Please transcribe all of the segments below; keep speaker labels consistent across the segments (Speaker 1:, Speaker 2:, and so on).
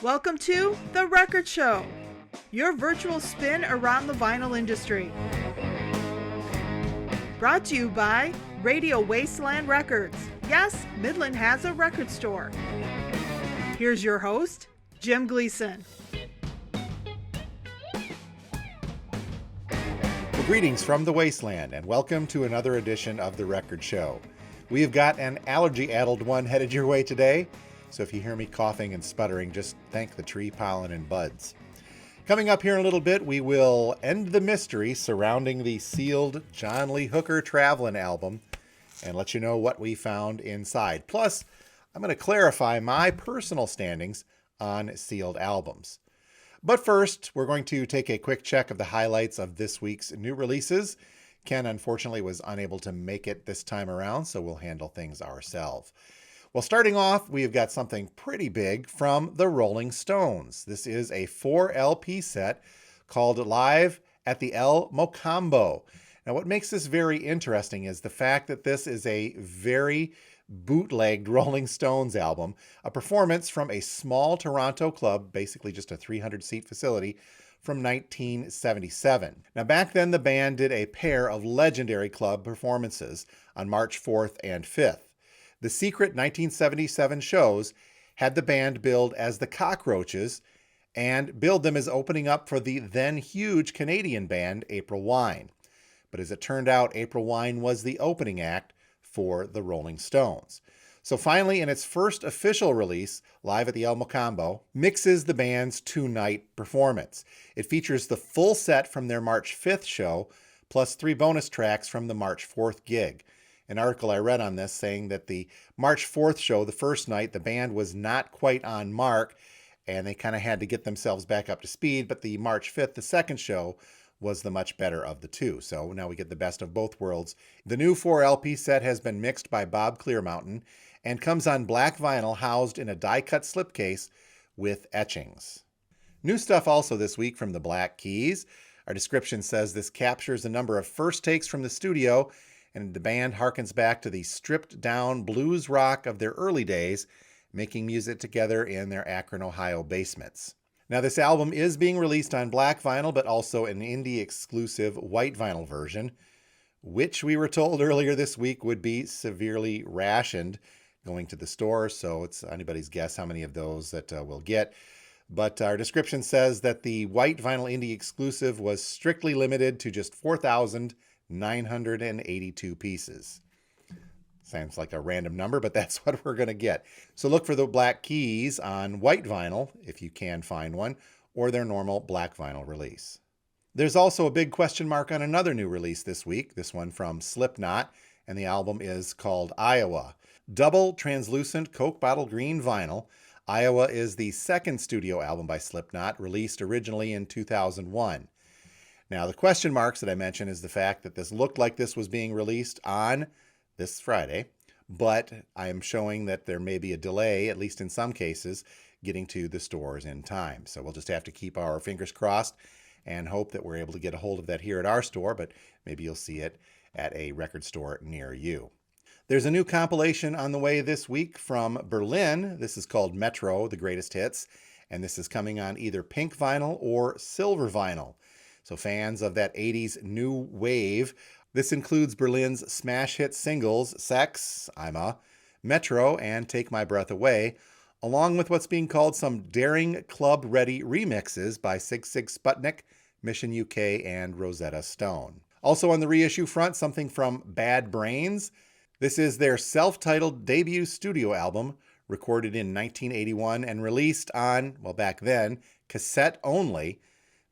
Speaker 1: Welcome to The Record Show, your virtual spin around the vinyl industry. Brought to you by Radio Wasteland Records. Yes, Midland has a record store. Here's your host, Jim Gleason.
Speaker 2: Well, greetings from the Wasteland, and welcome to another edition of The Record Show. We have got an allergy-addled one headed your way today, so if you hear me coughing and sputtering, just thank the tree pollen and buds. Coming up here in a little bit, we will end the mystery surrounding the sealed John Lee Hooker Travelin' album and let you know what we found inside. Plus, I'm going to clarify my personal standings on sealed albums. But first, we're going to take a quick check of the highlights of this week's new releases. Ken, unfortunately, was unable to make it this time around, so we'll handle things ourselves. Well, starting off, we've got something pretty big from the Rolling Stones. This is a 4 LP set called Live at the El Mocambo. Now, what makes this very interesting is the fact that this is a very bootlegged Rolling Stones album, a performance from a small Toronto club, basically just a 300-seat facility, from 1977. Now, back then, the band did a pair of legendary club performances on March 4th and 5th. The secret 1977 shows had the band billed as the Cockroaches and billed them as opening up for the then huge Canadian band April Wine. But as it turned out, April Wine was the opening act for the Rolling Stones. So finally, in its first official release, Live at the El Mocambo mixes the band's two-night performance. It features the full set from their March 5th show, plus 3 bonus tracks from the March 4th gig. An article I read on this saying that the March 4th show, the first night, the band was not quite on mark, and they kind of had to get themselves back up to speed, but the March 5th, the second show, was the much better of the two. So now we get the best of both worlds. The new 4 LP set has been mixed by Bob Clearmountain and comes on black vinyl housed in a die-cut slipcase with etchings. New stuff also this week from the Black Keys. Our description says this captures a number of first takes from the studio, and the band harkens back to the stripped-down blues rock of their early days, making music together in their Akron, Ohio basements. Now, this album is being released on black vinyl, but also an indie-exclusive white vinyl version, which we were told earlier this week would be severely rationed going to the store, so it's anybody's guess how many of those that we'll get. But our description says that the white vinyl indie exclusive was strictly limited to just 4,982 pieces. Sounds like a random number, but that's what we're going to get. So look for the Black Keys on white vinyl, if you can find one, or their normal black vinyl release. There's also a big question mark on another new release this week, this one from Slipknot, and the album is called Iowa. Double translucent Coke bottle green vinyl. Iowa is the second studio album by Slipknot, released originally in 2001. Now, the question marks that I mentioned is the fact that this looked like this was being released on this Friday, but I am showing that there may be a delay, at least in some cases, getting to the stores in time. So we'll just have to keep our fingers crossed and hope that we're able to get a hold of that here at our store, but maybe you'll see it at a record store near you. There's a new compilation on the way this week from Berlin. This is called Metro, the Greatest Hits, and this is coming on either pink vinyl or silver vinyl. So fans of that 80s new wave, this includes Berlin's smash hit singles Sex, I'm a, Metro, and Take My Breath Away, along with what's being called some daring club-ready remixes by Sig Sig Sputnik, Mission UK, and Rosetta Stone. Also on the reissue front, something from Bad Brains. This is their self-titled debut studio album, recorded in 1981 and released on, well, back then, cassette only.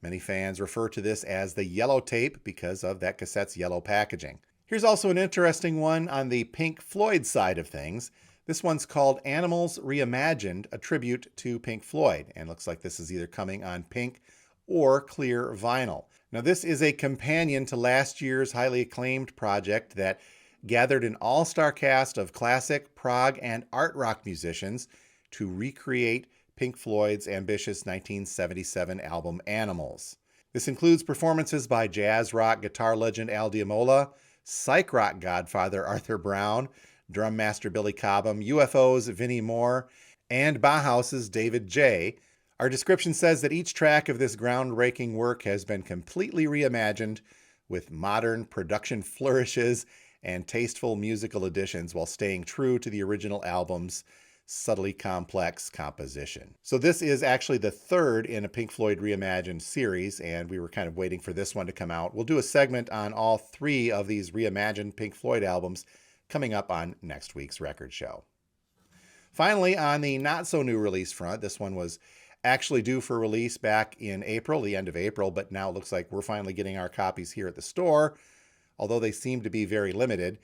Speaker 2: Many fans refer to this as the yellow tape because of that cassette's yellow packaging. Here's also an interesting one on the Pink Floyd side of things. This one's called Animals Reimagined, a tribute to Pink Floyd, and looks like this is either coming on pink or clear vinyl. Now, this is a companion to last year's highly acclaimed project that gathered an all-star cast of classic, prog, and art rock musicians to recreate Pink Floyd's ambitious 1977 album Animals. This includes performances by jazz rock guitar legend Al Di Meola, psych rock godfather Arthur Brown, drum master Billy Cobham, UFO's Vinnie Moore, and Bauhaus's David J., Our description says that each track of this groundbreaking work has been completely reimagined with modern production flourishes and tasteful musical additions while staying true to the original album's subtly complex composition. So this is actually the third in a Pink Floyd Reimagined series, and we were kind of waiting for this one to come out. We'll do a segment on all three of these reimagined Pink Floyd albums coming up on next week's record show. Finally, on the not-so-new release front, this one was actually due for release back in April, the end of April, but now it looks like we're finally getting our copies here at the store, although they seem to be very limited.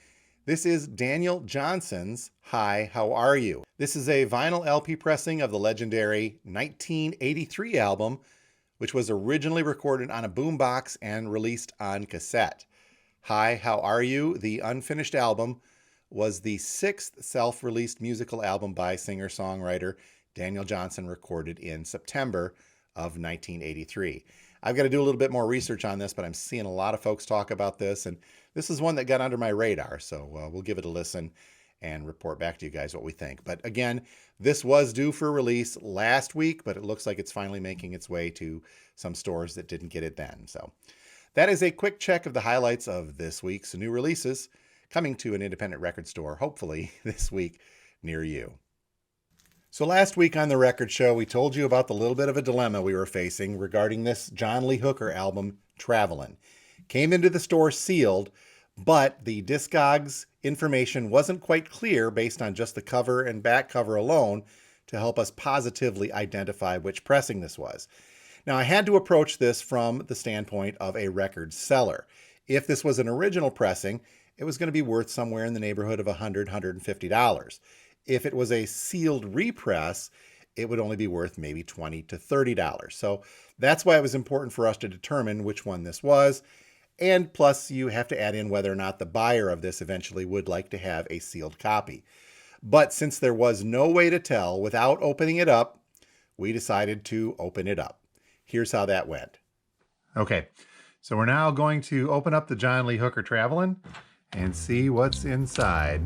Speaker 2: This is Daniel Johnson's Hi, How Are You? This is a vinyl LP pressing of the legendary 1983 album, which was originally recorded on a boombox and released on cassette. Hi, How Are You? The unfinished album was the sixth self-released musical album by singer-songwriter Daniel Johnson, recorded in September of 1983. I've got to do a little bit more research on this, but I'm seeing a lot of folks talk about this, and this is one that got under my radar, so we'll give it a listen and report back to you guys what we think. But again, this was due for release last week, but it looks like it's finally making its way to some stores that didn't get it then. So that is a quick check of the highlights of this week's new releases coming to an independent record store, hopefully this week near you. So last week on the record show, we told you about the little bit of a dilemma we were facing regarding this John Lee Hooker album, Travelin'. Came into the store sealed, but the Discogs information wasn't quite clear based on just the cover and back cover alone to help us positively identify which pressing this was. Now, I had to approach this from the standpoint of a record seller. If this was an original pressing, it was going to be worth somewhere in the neighborhood of $100, $150. If it was a sealed repress, it would only be worth maybe $20 to $30. So that's why it was important for us to determine which one this was. And plus, you have to add in whether or not the buyer of this eventually would like to have a sealed copy. But since there was no way to tell without opening it up, we decided to open it up. Here's how that went. Okay, so we're now going to open up the John Lee Hooker Travelin' and see what's inside.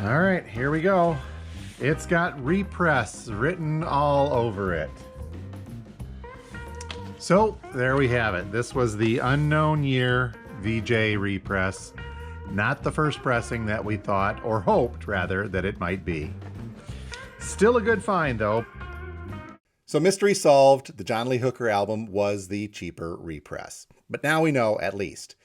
Speaker 2: All right, here we go. It's got repress written all over it. So there we have it. This was the unknown year VJ repress, not the first pressing that we thought, or hoped rather, that it might be. Still a good find though. So mystery solved, the John Lee Hooker album was the cheaper repress. But now we know at least.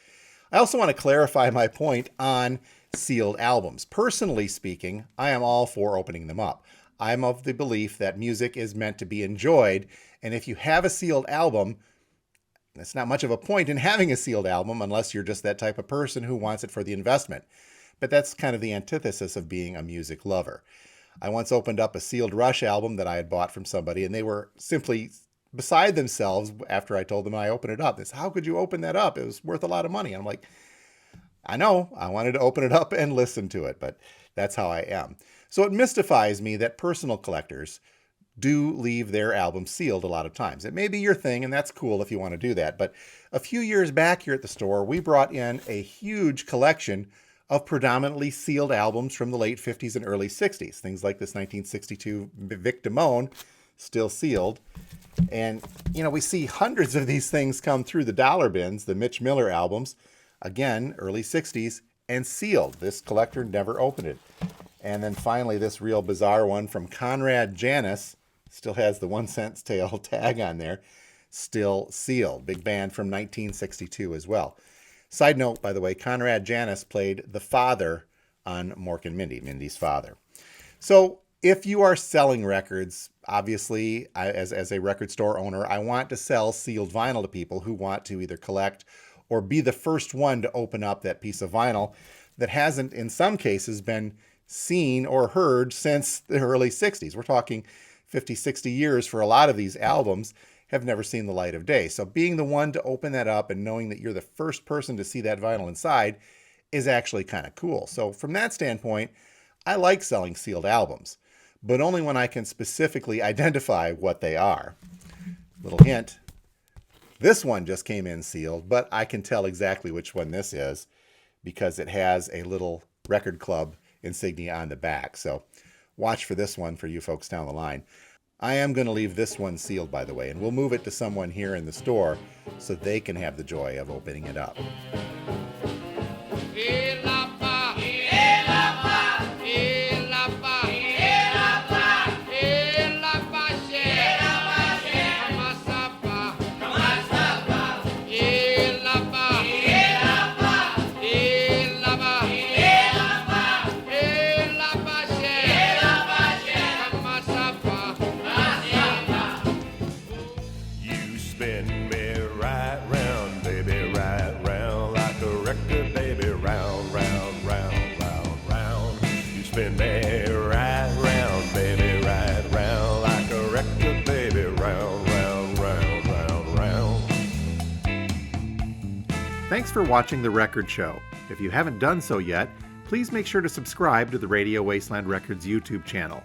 Speaker 2: I also want to clarify my point on sealed albums. Personally speaking, I am all for opening them up. I'm of the belief that music is meant to be enjoyed, and if you have a sealed album, it's not much of a point in having a sealed album unless you're just that type of person who wants it for the investment. But that's kind of the antithesis of being a music lover. I once opened up a sealed Rush album that I had bought from somebody, and they were simply beside themselves after I told them I opened it up. They said, "How could you open that up? It was worth a lot of money." And I'm like, I know, I wanted to open it up and listen to it, but that's how I am. So it mystifies me that personal collectors do leave their albums sealed a lot of times. It may be your thing, and that's cool if you want to do that. But a few years back here at the store, we brought in a huge collection of predominantly sealed albums from the late 50s and early 60s. Things like this 1962 Vic Damone, still sealed. And, you know, we see hundreds of these things come through the dollar bins, the Mitch Miller albums, again, early 60s, and sealed. This collector never opened it. And then finally, this real bizarre one from Conrad Janis, still has the 1 cent tail tag on there, still sealed. Big band from 1962 as well. Side note, by the way, Conrad Janis played the father on Mork and Mindy, Mindy's father. So if you are selling records, obviously, as a record store owner, I want to sell sealed vinyl to people who want to either collect or be the first one to open up that piece of vinyl that hasn't, in some cases, been seen or heard since the early 60s. We're talking 50, 60 years for a lot of these albums. have never seen the light of day. So being the one to open that up and knowing that you're the first person to see that vinyl inside is actually kind of cool. So from that standpoint, I like selling sealed albums, but only when I can specifically identify what they are. Little hint, this one just came in sealed, but I can tell exactly which one this is because it has a little record club insignia on the back. So watch for this one for you folks down the line. I am going to leave this one sealed, by the way, and we'll move it to someone here in the store so they can have the joy of opening it up. Thanks for watching The Record Show. If you haven't done so yet, please make sure to subscribe to the Radio Wasteland Records YouTube channel.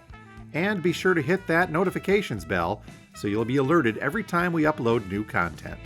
Speaker 2: And be sure to hit that notifications bell so you'll be alerted every time we upload new content.